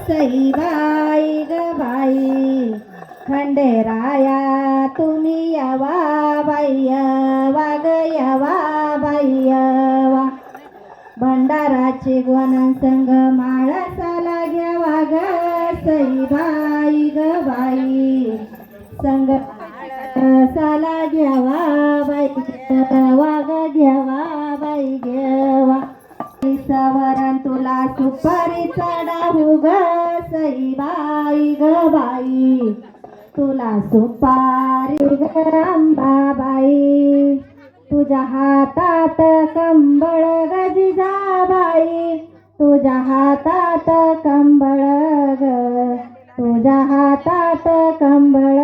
सईबाई ग बाई खंडेराया तुम्ही यवा बाई यवा ग यवा बाई यवा भंडाराची गोनन संग माळसाला घ्यावा ग सईबाई ग बाई संग साला घ्यावा बाई घ्यावा ग घ्यावा बाई घ्यावा सवरण तुला सुपारी चढावू ग सईबाई ग बाई तुला सुपारी ग अंबाबाई तुझ्या हातात कंबळ ग जिजाबाई तुझ्या हातात कंबळ ग तुझ्या हातात कंबळ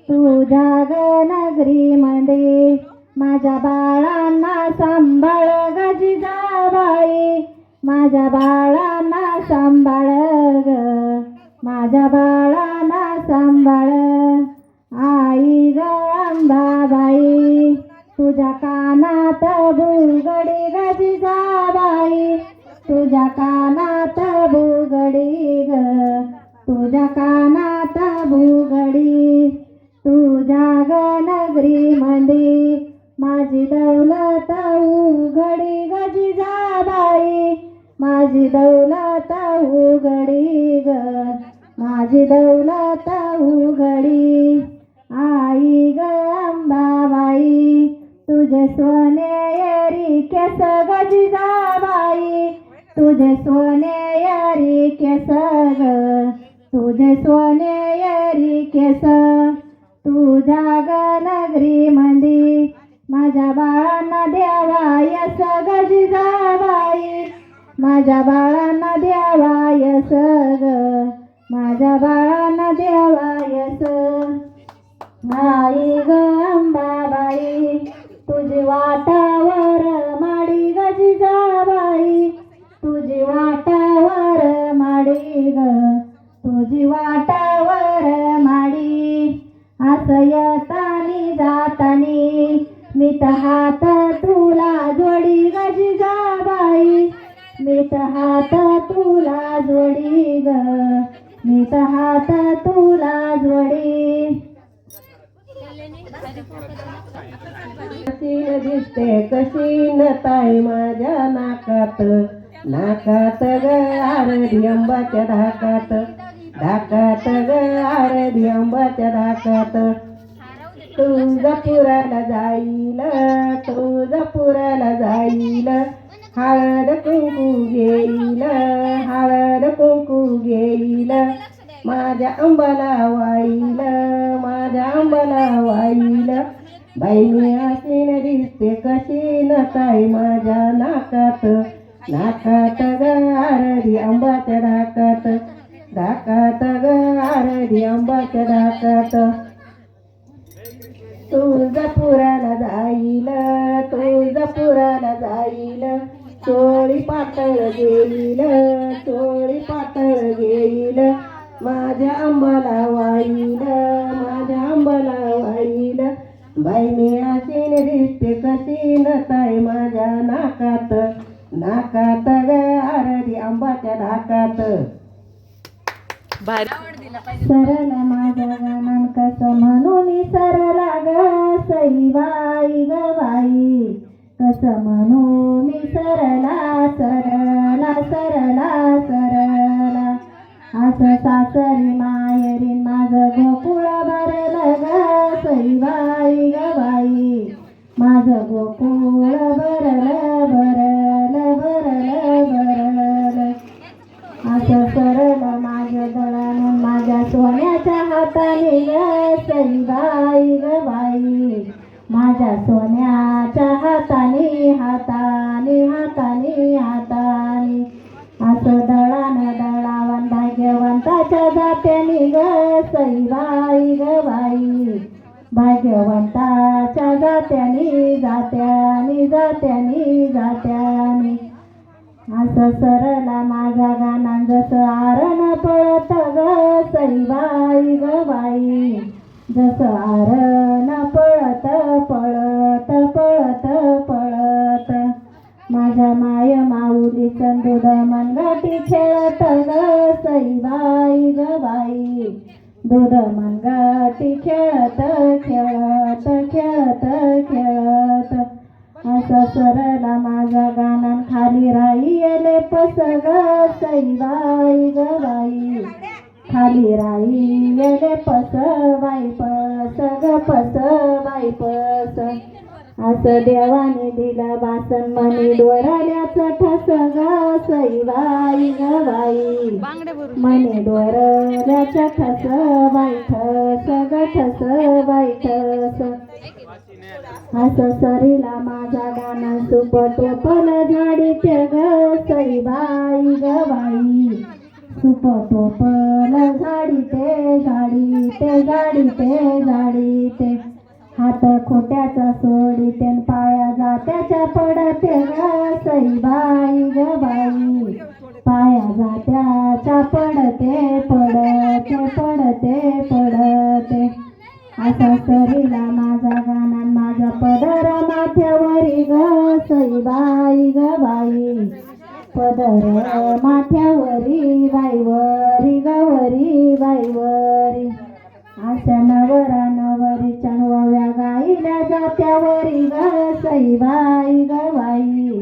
तुझ्या ग नगरी मध्ये माझ्या बाळांना सांभाळ ग जिजाबाई माझ्या बाळांना सांभाळ ग माझ्या बाळांना सांभाळ आई ग अंबाबाई तुझ्या कानात बुगडी ग जिजाबाई तुझ्या कानात बुगडी ग तुझ्या कानात बुगडी तुझ्या ग नगरी मध्ये माझी दौलत उघडी ग जिजाबाई माझी दौलत उघडी ग माझी दौलत उघडी आई ग अंबाबाई तुझे सोनेरी केस ग जिजाबाई तुझे सोनेरी केस ग तुझे सोनेरी केस तुझ्या ग नगरी मध्ये माझ्या बाळांना द्यावा यस ग जिजाबाई माझ्या बाळांना द्यावा यस ग माझ्या बाळांना द्यावा यस आई ग अंबाबाई तुझी वाटावर माडी ग जिजाबाई तुझी वाटावर माडी ग तुझी वाटावर माडी असं येतानी जातानी मी तर हात तुला जोडी ग जिजाबाई मी तर हात तुला जोडी ग मी तर हात तुला जोडी कशी दिसते कशी नताई माझ्या नाकात नाकात ग आरधी अंबाच्या ढाकात ढाकात ग आरधी अंबाच्या ढाकात तुळजापुराला जाईल तुळजापुराला जाईल हळद कुंकू घेईल हळद कुंकू घेईल माझ्या अंबाला वाईल माझ्या अंबाला वाईल बाई मी असीन दिसते कशी नताई माझ्या नाकात नाकात ग आरधी अंबाच्या ढाकात ढाकात ग आरधी अंबाच्या ढाकात तुळजापुराला जाईल तुळजापुराला जाईल चोळी पातळ घेईल चोळी पातळ घेईल माझ्या अंबाला वाईल माझ्या अंबाला वाईल बाई मी असीन दिसते कशी नताई माझ्या नाकात नाकात ग आरधी अंबाच्या ढाकात सरळ माझा गणन कसं म्हणू मी सरला ग सईबाई ग बाई कसं म्हणू मी सरला सरला सरला सरला असं सासरी माहेरी माझं गोकुळ भरलं ग सईबाई ग बाई माझं गोकुळ भरलं भरलं भरलं भरलं असं सरळ माझं दळण माझ्या सोन्याच्या हाताने ग सईबाई ग बाई माझ्या सोन्याच्या हाताने हाताने हाताने हाताने असं दळण दळावन भाग्यवंताच्या जात्याने ग सईबाई ग बाई भाग्यवंताच्या जात्याने जात्याने जात्याने जात्याने असं सरला माझा गाणं जसं आरण पळत ग सईबाई ग बाई जसं आरण पळत पळत पळत पळत माझ्या माय माऊली चंदूड मनगटी खेळत ग सई दूध मनगटी खेळत खेळत खेळत खेळत असा सरला माझा गाणं खाली राहिले पसग सईबाई ग बाई खाली राहिले पस बाई पस ग पस बाई पस असं देवाने दिलं बासन मनी डोरल्याचं ठस ग सईबाई ग बाई मनी डोरल्याचं ठस बाई ठस ग ठस बाई ठस असं सरीला माझा गाणं सुपटोपल झाडीते ग सईबाई ग बाई सुपटोपल झाडीते झाडीते झाडीते झाडीते हात खोट्याचा सोडीते पाया जात्याच्या पडते ग सईबाई ग बाई पाया जात्याच्या पडते पडते पडते पडते असा सरीला माझा गाणं माझा पदर माथ्यावरी ग सईबाई ग बाई पदर माथ्यावरी बाईवरी गवरी बाईवरी अशा नवरा नवरी चणव्या गाईला जात्यावरी ग सईबाई ग बाई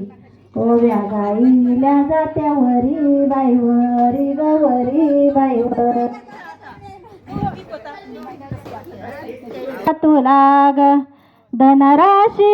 ओव्या गाईला जात्यावरी बाईवरी गवरी बाईवर तुला ग धनराशी